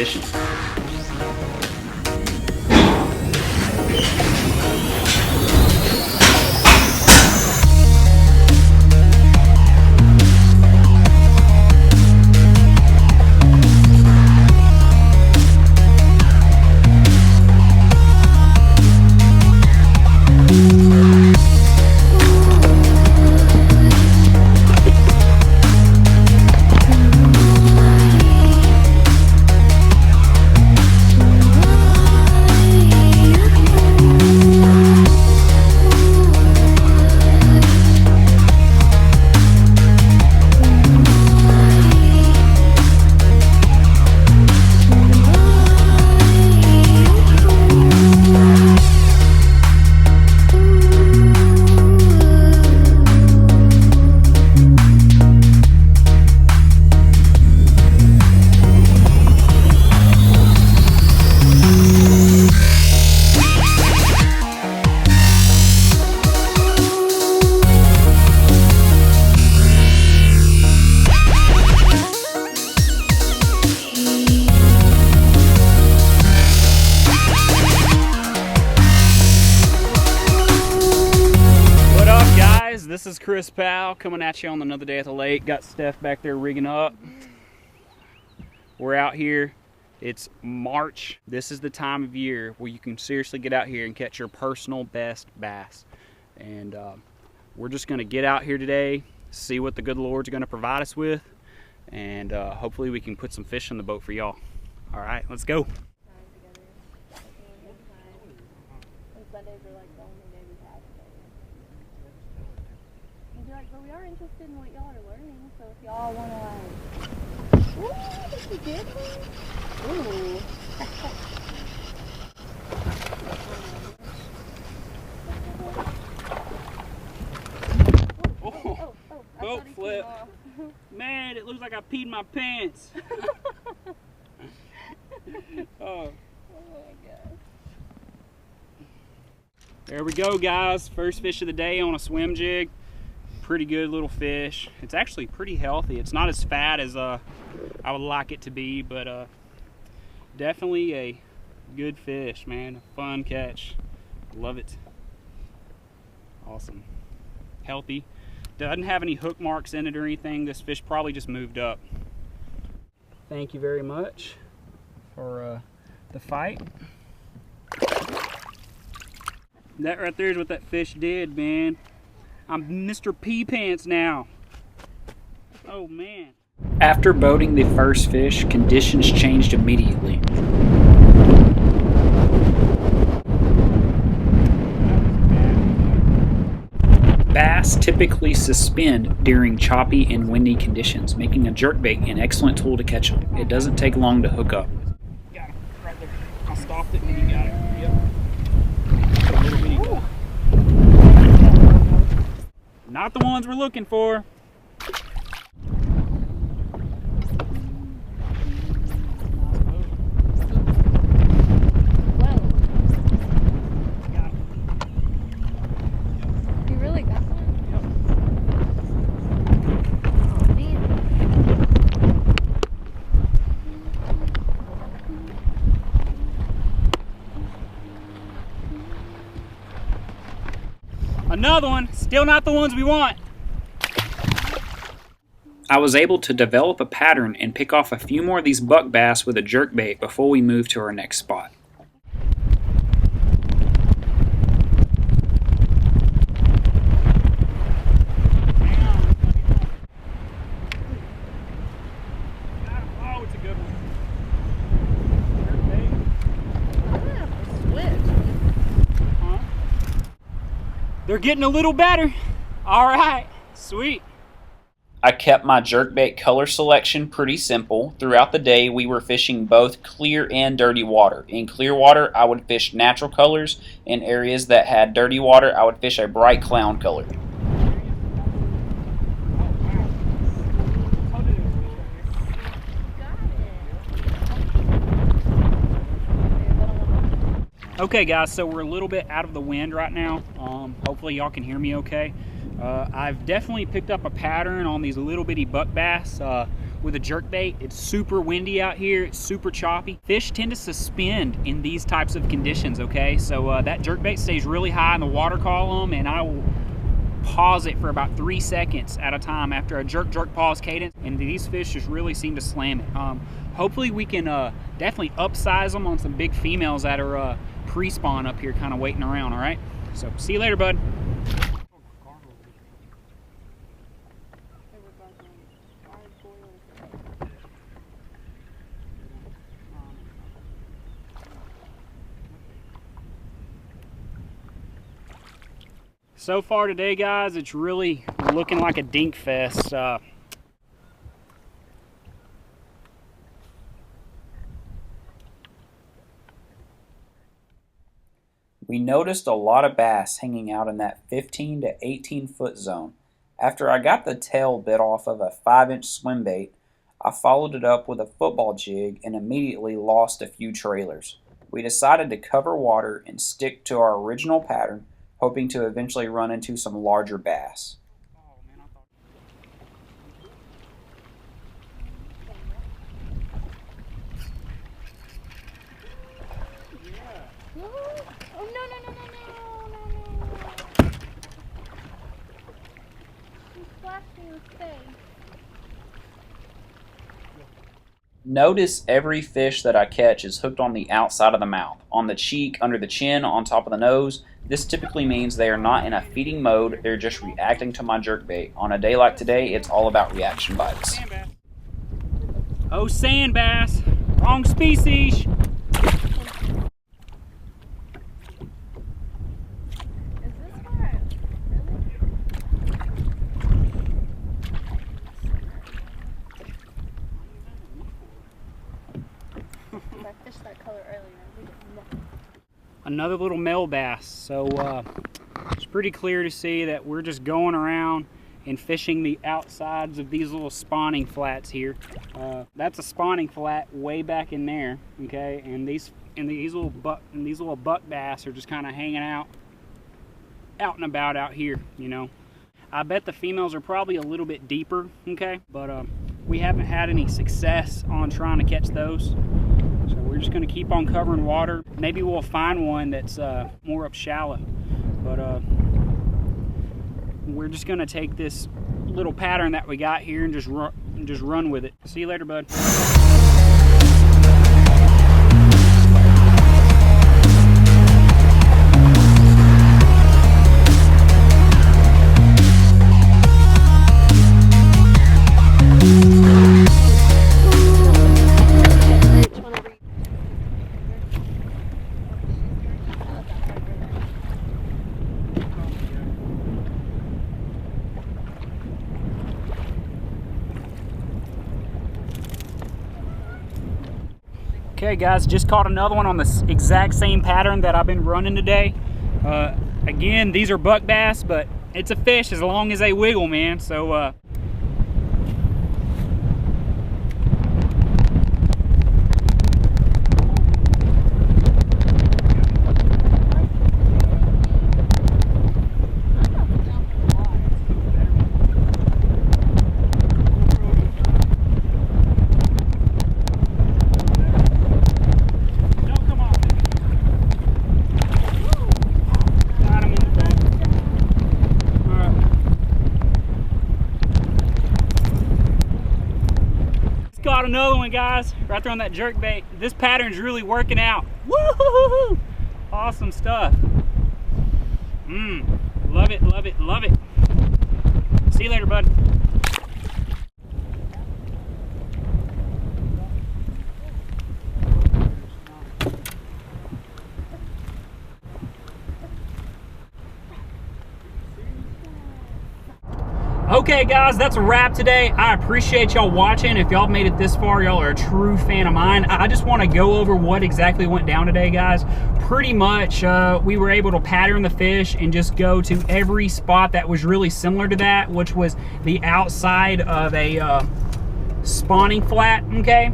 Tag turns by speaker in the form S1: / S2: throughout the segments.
S1: fishing. This is Chris Powell coming at you on another day at the lake. Got Steph back there rigging up. We're out here. It's March. This is the time of year where you can seriously get out here and catch your personal best bass. And we're just going to get out here today, see what the good Lord's going to provide us with, and hopefully we can put some fish on the boat for y'all. All right, let's go.
S2: But we are interested in what y'all are learning, so if y'all want to like, ooh, this is good. Ooh.
S1: Boat flip. Man, it looks like I peed my pants. Oh
S2: my gosh.
S1: There we go, guys. First fish of the day on a swim jig. Pretty good little fish. It's actually pretty healthy. It's not as fat as I would like it to be, but definitely a good fish, man. A fun catch. Love it. Awesome. Healthy. Doesn't have any hook marks in it or anything. This fish probably just moved up. Thank you very much for the fight. That right there is what that fish did, man. I'm Mr. Pee Pants now. Oh man. After boating the first fish, conditions changed immediately. Bass typically suspend during choppy and windy conditions, making a jerkbait an excellent tool to catch them. It doesn't take long to hook up. Got it right there. I stopped it and you got it. Yep. A little bitty guy. Not the ones we're looking for.
S2: You really got one?
S1: Another one, still not the ones we want. I was able to develop a pattern and pick off a few more of these buck bass with a jerkbait before we move to our next spot. Oh, it's a good one. They're getting a little better. All right, sweet. I kept my jerkbait color selection pretty simple. Throughout the day, we were fishing both clear and dirty water. In clear water, I would fish natural colors. In areas that had dirty water, I would fish a bright clown color. Okay guys, so we're a little bit out of the wind right now. Hopefully y'all can hear me okay. I've definitely picked up a pattern on these little bitty buck bass. with a jerkbait. It's super windy out here. It's super choppy. Fish tend to suspend in these types of conditions, okay? So that jerkbait stays really high in the water column, and I will pause it for about 3 seconds at a time after a jerk pause cadence, and these fish just really seem to slam it. Hopefully we can definitely upsize them on some big females that are pre-spawn up here kind of waiting around. All right, so see you later, bud. So far today, guys, it's really looking like a dink fest.
S3: We noticed a lot of bass hanging out in that 15 to 18 foot zone. After I got the tail bit off of a 5-inch swim bait, I followed it up with a football jig and immediately lost a few trailers. We decided to cover water and stick to our original pattern, hoping to eventually run into some larger bass. Notice every fish that I catch is hooked on the outside of the mouth, on the cheek, under the chin, on top of the nose. This typically means they are not in a feeding mode, they're just reacting to my jerkbait. On a day like today, it's all about reaction bites.
S1: Oh, sand bass, wrong species. Another little male bass. So it's pretty clear to see that we're just going around and fishing the outsides of these little spawning flats here. That's a spawning flat way back in there, okay? And these little buck bass are just kind of hanging out and about out here, you know. I bet the females are probably a little bit deeper, okay? But we haven't had any success on trying to catch those. So we're just going to keep on covering water. Maybe we'll find one that's more up shallow. But we're just going to take this little pattern that we got here and just run with it. See you later, bud. Okay guys, just caught another one on the exact same pattern that I've been running today. Again, these are buck bass, but it's a fish as long as they wiggle, man. So got another one, guys, right there on that jerk bait. This pattern's really working out. Woo-hoo-hoo-hoo! Awesome stuff. Love it, love it, love it. See you later, bud. Okay guys, that's a wrap today. I appreciate y'all watching. If y'all made it this far, y'all are a true fan of mine. I just want to go over what exactly went down today, guys. Pretty much, we were able to pattern the fish and just go to every spot that was really similar to that, which was the outside of a spawning flat, okay?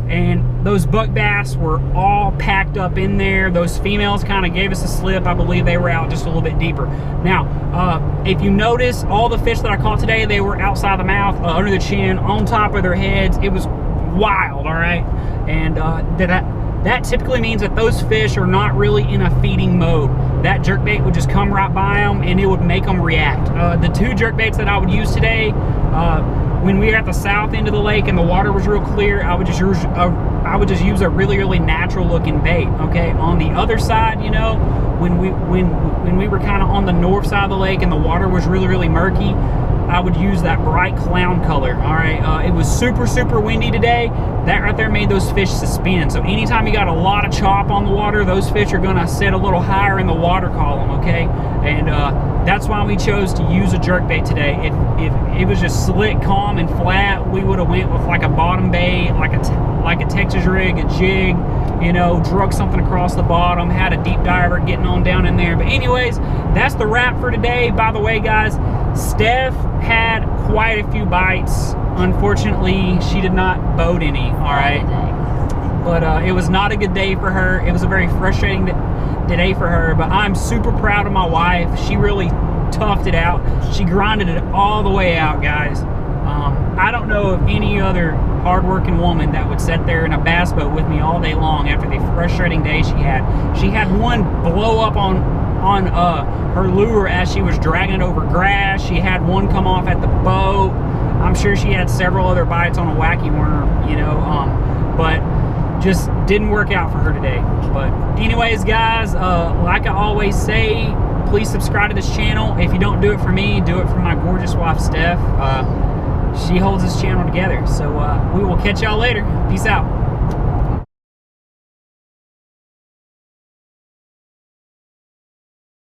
S1: and those buck bass were all packed up in there. Those females kind of gave us a slip. I believe they were out just a little bit deeper. Now, if you notice, all the fish that I caught today, they were outside the mouth, under the chin, on top of their heads. It was wild, all right? And that typically means that those fish are not really in a feeding mode. That jerkbait would just come right by them and it would make them react. The two jerkbaits that I would use today, when we were at the south end of the lake and the water was real clear, I would just use a really, really natural looking bait. Okay, on the other side, you know, when we were kind of on the north side of the lake and the water was really, really murky, I would use that bright clown color. All right, it was super, super windy today. That right there made those fish suspend. So anytime you got a lot of chop on the water, those fish are gonna sit a little higher in the water column, okay? And that's why we chose to use a jerkbait today. If it was just slick, calm, and flat, we would have went with like a bottom bait, like a Texas rig, a jig, you know, drug something across the bottom, had a deep diver getting on down in there. But anyways, that's the wrap for today. By the way, guys, Steph had quite a few bites. Unfortunately, she did not boat any, all right? But it was not a good day for her. It was a very frustrating day for her, but I'm super proud of my wife. She really toughed it out. She grinded it all the way out, guys. I don't know of any other hardworking woman that would sit there in a bass boat with me all day long after the frustrating day she had. She had one blow up on her lure as she was dragging it over grass. She had one come off at the boat. I'm sure she had several other bites on a wacky worm, you know, but just didn't work out for her today. But anyways, guys, like I always say, please subscribe to this channel. If you don't do it for me, do it for my gorgeous wife, Steph. She holds this channel together. So we will catch y'all later. Peace out.